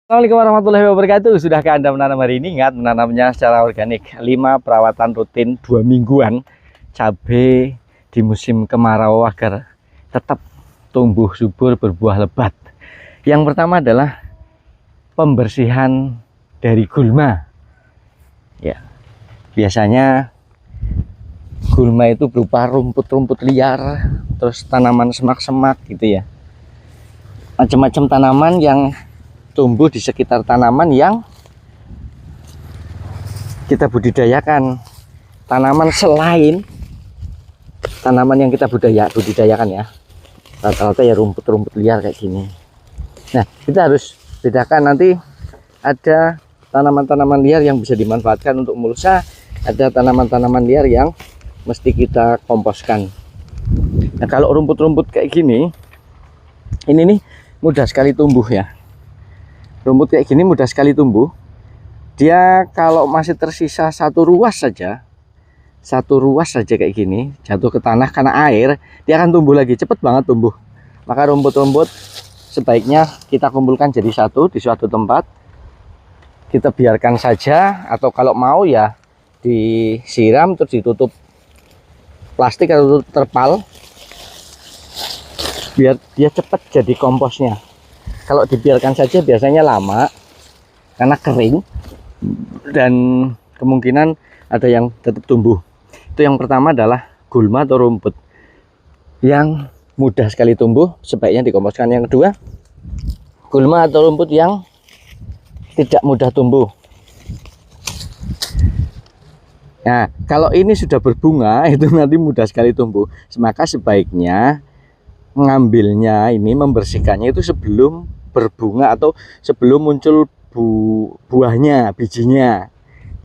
Assalamualaikum warahmatullahi wabarakatuh. Sudahkah Anda menanam hari ini? Ingat, menanamnya secara organik. 5 perawatan rutin 2 mingguan cabai di musim kemarau agar tetap tumbuh subur, berbuah lebat. Yang pertama adalah pembersihan dari gulma. Ya, biasanya gulma itu berupa rumput-rumput liar, terus tanaman semak-semak gitu ya. Macam-macam tanaman yang tumbuh di sekitar tanaman yang kita budidayakan. Tanaman selain tanaman yang kita budidayakan ya, rata-rata ya rumput-rumput liar kayak gini. Nah, kita harus bedakan. Nanti ada tanaman-tanaman liar yang bisa dimanfaatkan untuk mulsa, ada tanaman-tanaman liar yang mesti kita komposkan. Nah, kalau rumput-rumput kayak gini, ini nih mudah sekali tumbuh ya. Rumput kayak gini mudah sekali tumbuh. Dia kalau masih tersisa satu ruas saja kayak gini, jatuh ke tanah karena air, dia akan tumbuh lagi, cepet banget tumbuh. Maka rumput-rumput sebaiknya kita kumpulkan jadi satu di suatu tempat, kita biarkan saja, atau kalau mau ya disiram terus ditutup plastik atau tutup terpal biar dia cepat jadi komposnya. Kalau dibiarkan saja biasanya lama karena kering dan kemungkinan ada yang tetap tumbuh. Itu yang pertama adalah gulma atau rumput yang mudah sekali tumbuh, sebaiknya dikomposkan. Yang kedua, gulma atau rumput yang tidak mudah tumbuh. Nah, kalau ini sudah berbunga itu nanti mudah sekali tumbuh. Maka sebaiknya mengambilnya ini, membersihkannya itu sebelum berbunga atau sebelum muncul buahnya, bijinya.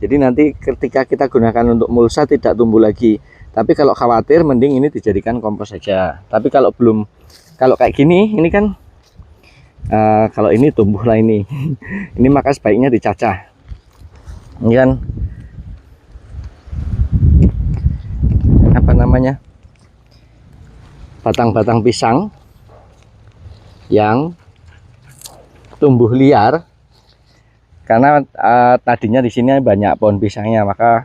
Jadi nanti ketika kita gunakan untuk mulsa tidak tumbuh lagi. Tapi kalau khawatir, mending ini dijadikan kompos saja. Tapi kalau kayak gini, ini kan kalau ini tumbuhlah ini. Ini maka sebaiknya dicacah. Ini kan apa namanya? Batang-batang pisang yang tumbuh liar, karena tadinya di sini banyak pohon pisangnya, maka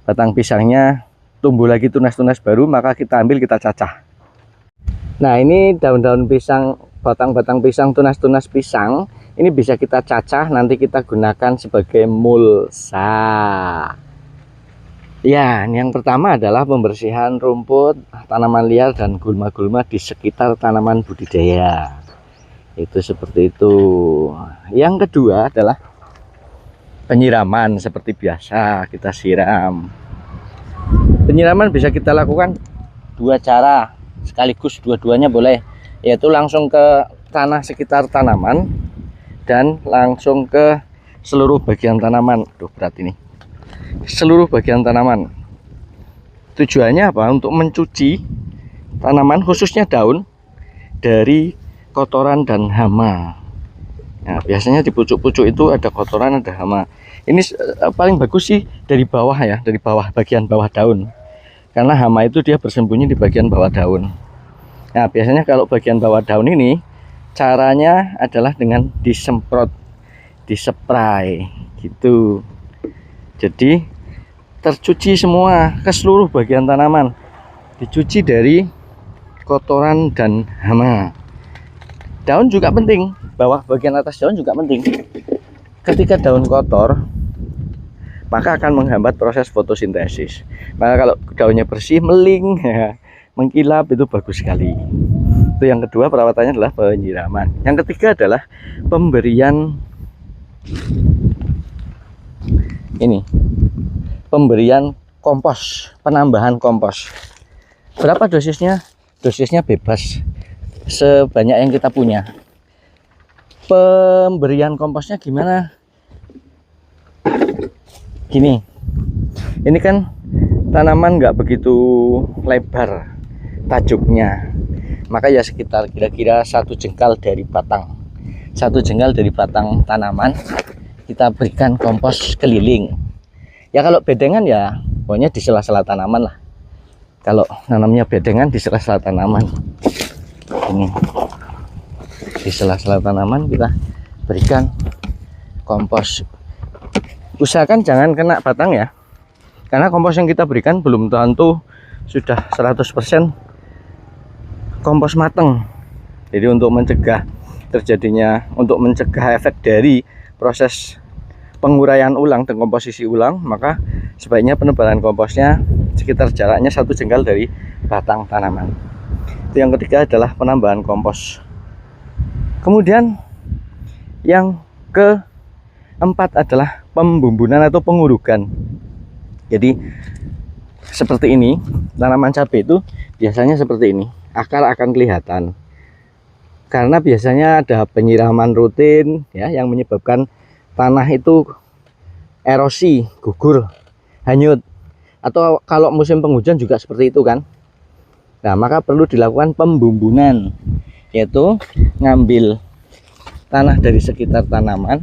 batang pisangnya tumbuh lagi tunas-tunas baru, maka kita ambil, kita cacah. Nah, ini daun-daun pisang, batang-batang pisang, tunas-tunas pisang, ini bisa kita cacah, nanti kita gunakan sebagai mulsa. Ya, yang pertama adalah pembersihan rumput, tanaman liar, dan gulma-gulma di sekitar tanaman budidaya. Itu seperti itu. Yang kedua adalah penyiraman. Seperti biasa kita siram. Penyiraman bisa kita lakukan dua cara sekaligus, dua-duanya boleh, yaitu langsung ke tanah sekitar tanaman dan langsung ke seluruh bagian tanaman. Aduh, berat ini. Seluruh bagian tanaman. Tujuannya apa? Untuk mencuci tanaman, khususnya daun, dari kotoran dan hama. Nah, biasanya di pucuk-pucuk itu ada kotoran, ada hama. Ini paling bagus sih dari bawah ya, dari bawah, bagian bawah daun. Karena hama itu dia bersembunyi di bagian bawah daun. Nah, biasanya kalau bagian bawah daun ini caranya adalah dengan disemprot, dispray gitu. Jadi tercuci semua ke seluruh bagian tanaman, dicuci dari kotoran dan hama. Daun juga penting, bawah bagian atas daun juga penting. Ketika daun kotor, maka akan menghambat proses fotosintesis. Maka kalau daunnya bersih, meling, mengkilap, itu bagus sekali. Itu yang kedua, perawatannya adalah penyiraman. Yang ketiga adalah pemberian ini, pemberian kompos, penambahan kompos. Berapa dosisnya? Dosisnya bebas, sebanyak yang kita punya. Pemberian komposnya gimana? Gini, ini kan tanaman nggak begitu lebar tajuknya, maka ya sekitar kira-kira 1 jengkal dari batang, 1 jengkal dari batang tanaman kita berikan kompos keliling. Ya kalau bedengan ya pokoknya di sela-sela tanaman lah. Kalau nanamnya bedengan di sela-sela tanaman, ini di sela-sela tanaman kita berikan kompos. Usahakan jangan kena batang ya, karena kompos yang kita berikan belum tentu sudah 100% kompos mateng. Jadi untuk mencegah efek dari proses penguraian ulang dan komposisi ulang, maka sebaiknya penebalan komposnya sekitar jaraknya 1 jengkal dari batang tanaman. Itu yang ketiga adalah penambahan kompos. Kemudian yang keempat adalah pembumbunan atau pengurugan. Jadi seperti ini, tanaman cabai itu biasanya seperti ini, akar akan kelihatan karena biasanya ada penyiraman rutin ya, yang menyebabkan tanah itu erosi, gugur, hanyut, atau kalau musim penghujan juga seperti itu kan. Nah, maka perlu dilakukan pembumbunan, yaitu ngambil tanah dari sekitar tanaman.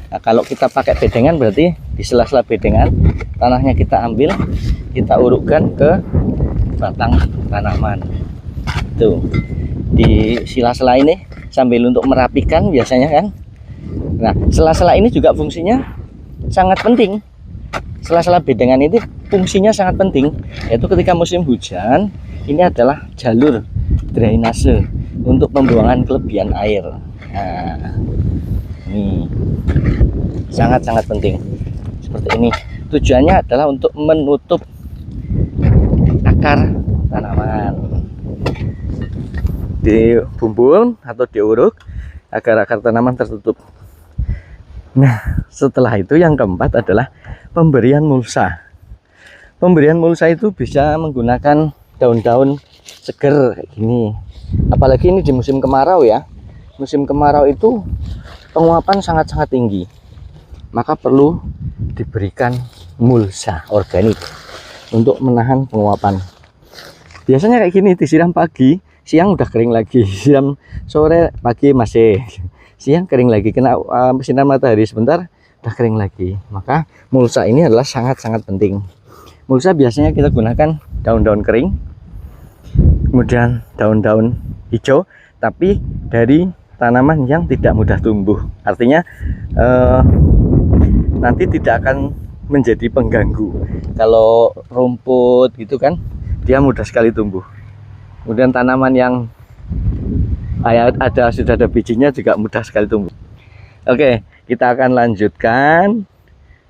Nah, kalau kita pakai bedengan berarti di sela-sela bedengan tanahnya kita ambil, kita urukkan ke batang tanaman. Tuh, di sela-sela ini sambil untuk merapikan biasanya kan. Nah, sela-sela ini juga fungsinya sangat penting. Sela-sela bedengan ini fungsinya sangat penting, yaitu ketika musim hujan ini adalah jalur drainase untuk pembuangan kelebihan air. Nah, ini sangat-sangat penting. Seperti ini. Tujuannya adalah untuk menutup akar tanaman. Dibumbung atau diuruk agar akar tanaman tertutup. Nah, setelah itu yang keempat adalah pemberian mulsa. Pemberian mulsa itu bisa menggunakan daun-daun seger kayak gini. Apalagi ini di musim kemarau ya. Musim kemarau itu penguapan sangat-sangat tinggi. Maka perlu diberikan mulsa organik untuk menahan penguapan. Biasanya kayak gini, disiram pagi, siang udah kering lagi, siram sore, pagi masih, siang kering lagi, kena sinar matahari sebentar udah kering lagi. Maka mulsa ini adalah sangat-sangat penting. Mulsa biasanya kita gunakan daun-daun kering, kemudian daun-daun hijau, tapi dari tanaman yang tidak mudah tumbuh. Artinya nanti tidak akan menjadi pengganggu. Kalau rumput gitu kan, dia mudah sekali tumbuh. Kemudian tanaman yang sudah ada bijinya juga mudah sekali tumbuh. Oke, kita akan lanjutkan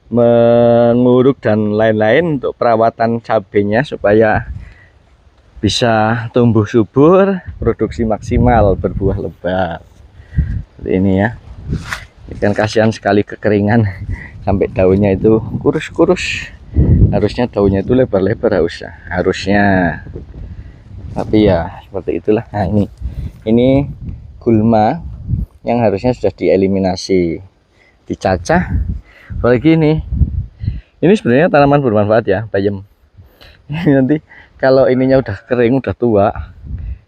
menguruk dan lain-lain untuk perawatan cabenya supaya bisa tumbuh subur, produksi maksimal, berbuah lebat. Seperti ini ya. Ini kan kasihan sekali kekeringan sampai daunnya itu kurus-kurus. Harusnya daunnya itu lebar-lebar harusnya. Tapi ya seperti itulah. Nah, ini gulma yang harusnya sudah dieliminasi, dicacah. Apalagi ini sebenarnya tanaman bermanfaat ya, bayam. Nanti kalau ininya udah kering, udah tua,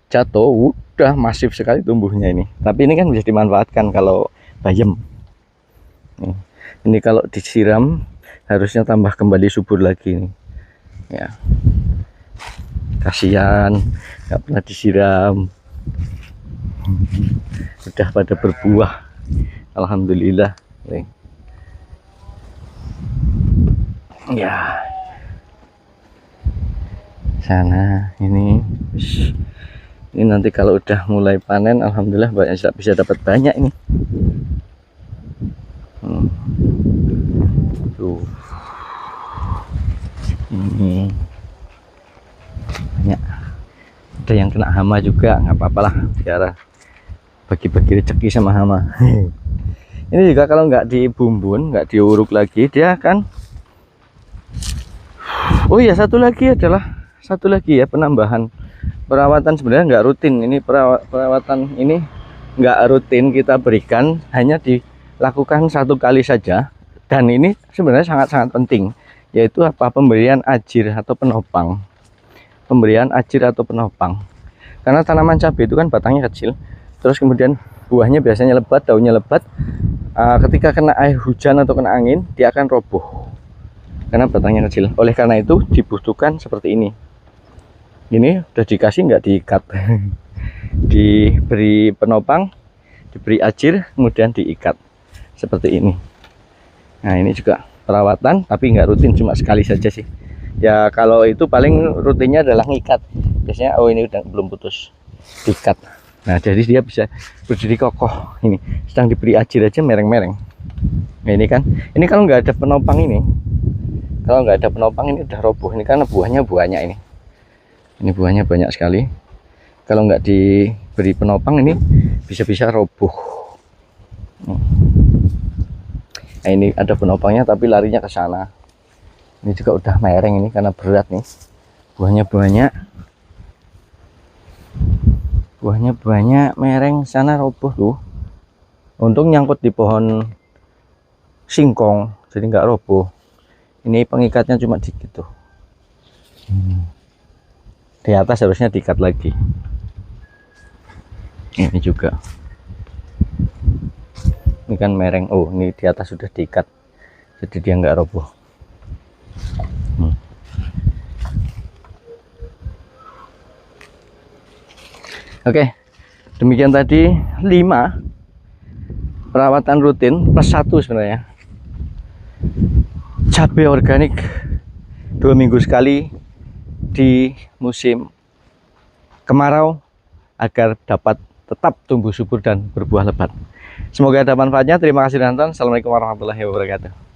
jatuh, udah masif sekali tumbuhnya ini. Tapi ini kan bisa dimanfaatkan kalau bayam. Ini kalau disiram harusnya tambah kembali subur lagi nih. Ya. Kasihan nggak pernah disiram. Sudah pada berbuah. Alhamdulillah. Nih. Ya. Sana ini nanti kalau udah mulai panen, alhamdulillah bisa dapat banyak ini. Tuh. Ini banyak. Ada yang kena hama juga, nggak apa-apalah, biar bagi-bagi rezeki sama hama. Ini juga kalau nggak dibumbun, nggak diuruk lagi, dia akan. Oh iya, satu lagi ya penambahan perawatan. Sebenarnya nggak rutin ini, perawatan ini nggak rutin kita berikan, hanya dilakukan 1 kali saja. Dan ini sebenarnya sangat-sangat penting, yaitu pemberian ajir atau penopang. Pemberian ajir atau penopang, karena tanaman cabai itu kan batangnya kecil, terus kemudian buahnya biasanya lebat, daunnya lebat. Ketika kena air hujan atau kena angin, dia akan roboh karena batangnya kecil. Oleh karena itu dibutuhkan seperti ini. Ini udah dikasih, nggak diikat. Diberi penopang, diberi ajir, kemudian diikat seperti ini. Nah ini juga perawatan, tapi nggak rutin, cuma sekali saja sih ya. Kalau itu paling rutinnya adalah ngikat biasanya. Oh ini udah belum putus, diikat. Nah jadi dia bisa berdiri kokoh. Ini sedang diberi ajir aja mereng-mereng. Nah ini kan, ini kalau nggak ada penopang ini, kalau nggak ada penopang ini udah roboh. Ini karena buahnya banyak ini buahnya banyak sekali. Kalau nggak diberi penopang ini bisa-bisa roboh. Nah ini ada penopangnya tapi larinya ke sana. Ini juga udah mereng ini karena berat nih. Buahnya banyak mereng, sana roboh tuh. Untung nyangkut di pohon singkong jadi nggak roboh. Ini pengikatnya cuma dikit tuh. Di atas harusnya diikat lagi. Ini juga. Ini kan mereng. Oh ini di atas sudah diikat, jadi dia nggak roboh. Oke, demikian tadi 5 perawatan rutin plus 1 sebenarnya. Cabai organik 2 minggu sekali di musim kemarau agar dapat tetap tumbuh subur dan berbuah lebat. Semoga ada manfaatnya. Terima kasih sudah nonton. Assalamualaikum warahmatullahi wabarakatuh.